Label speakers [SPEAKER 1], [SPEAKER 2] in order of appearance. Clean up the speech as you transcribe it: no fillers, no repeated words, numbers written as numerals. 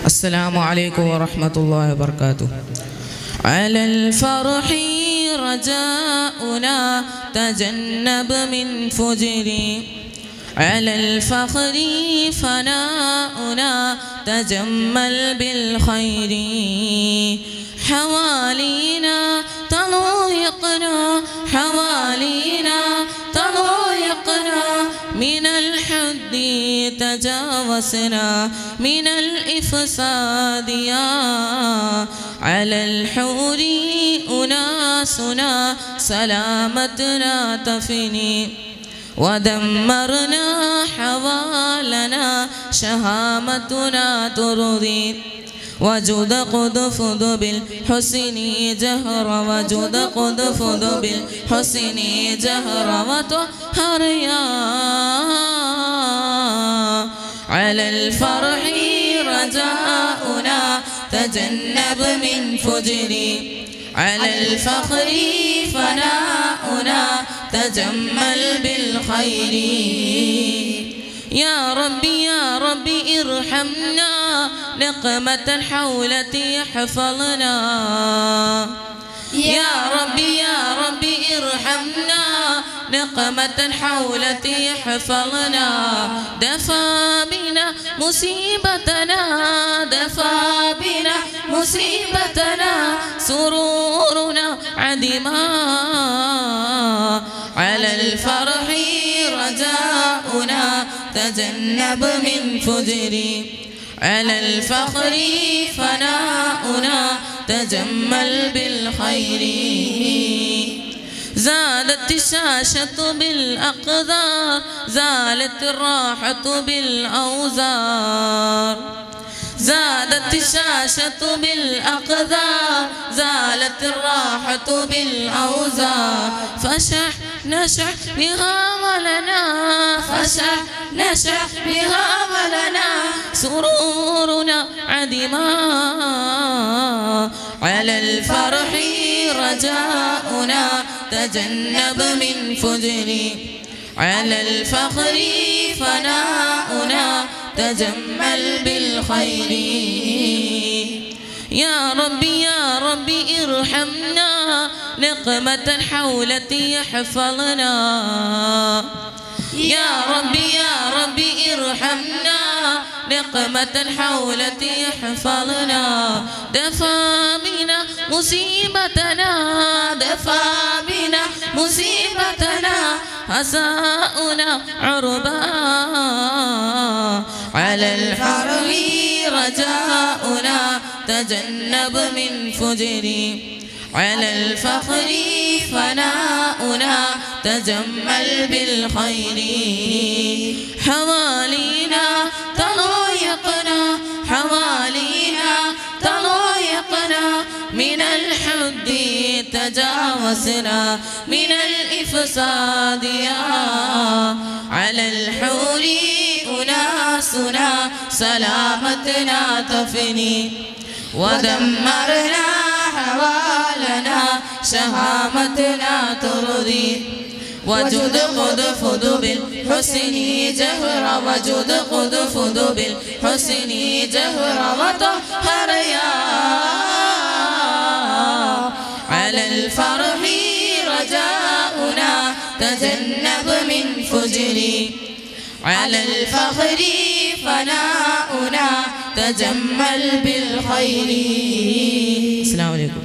[SPEAKER 1] السلام عليكم ورحمة الله وبركاته. على الفرح رجاؤنا تجنب من فجري، على الفخر فناؤنا تجمل بالخير، حوالينا تضايقنا حوالينا تضايقنا من الحد تجاوزنا من الإفساد، على الحور أناسنا سلامتنا تفني، ودمرنا حوالنا شهامتنا ترضي، وجد قد فض بالحسن جهر وجد قد فض بالحسن جهر وطهر يا على الفرح رجاؤنا تجنب من فجري، على الفخر فناؤنا تجمل بالخير، يا ربي يا ربي ارحمنا نقمة الحولة يحفظنا، يا ربي ارحمنا نقمة الحولة يحفظنا، دفع بنا مصيبتنا دفع بنا مصيبتنا سرورنا عدما، على الفرح رجاؤنا تجنب من فجري، على الفخر فناؤنا تجمل بالخير، زادت الشاشة بالأقدار زالت الراحة بالأوزار، زادت الشاشة بالأقدار زالت الراحة بالأوزار، فشح نشح بها ولنا فشح نشح بها ولنا سرورنا عدما، على الفرح رجاؤنا تجنب من فجري، على الفخر فناؤنا تجمل بالخير، يا ربي ارحمنا نقمة الحولة يحفظنا، يا ربي ارحمنا نقمة الحولة يحفظنا، دفع بنا مصيبتنا دفع بنا مصيبتنا هزاؤنا عربا، على الفرح رجاؤنا تجنب من فجري، على الفخر فناؤنا تجمل بالخير، حوالينا تضايقنا حوالينا تضايقنا من الحد تجاوزنا من الإفساد، على الحور أناسنا سلامتنا تفني، ودمرنا حوالنا شهامتنا ترضي، وجد قد فض بالحسن جهر وجد قد فض بالحسن جهر وطهر يا على الفرح رجاؤنا تجنب من فجري، على الفخر فناؤنا تجمل بالخير. السلام عليكم.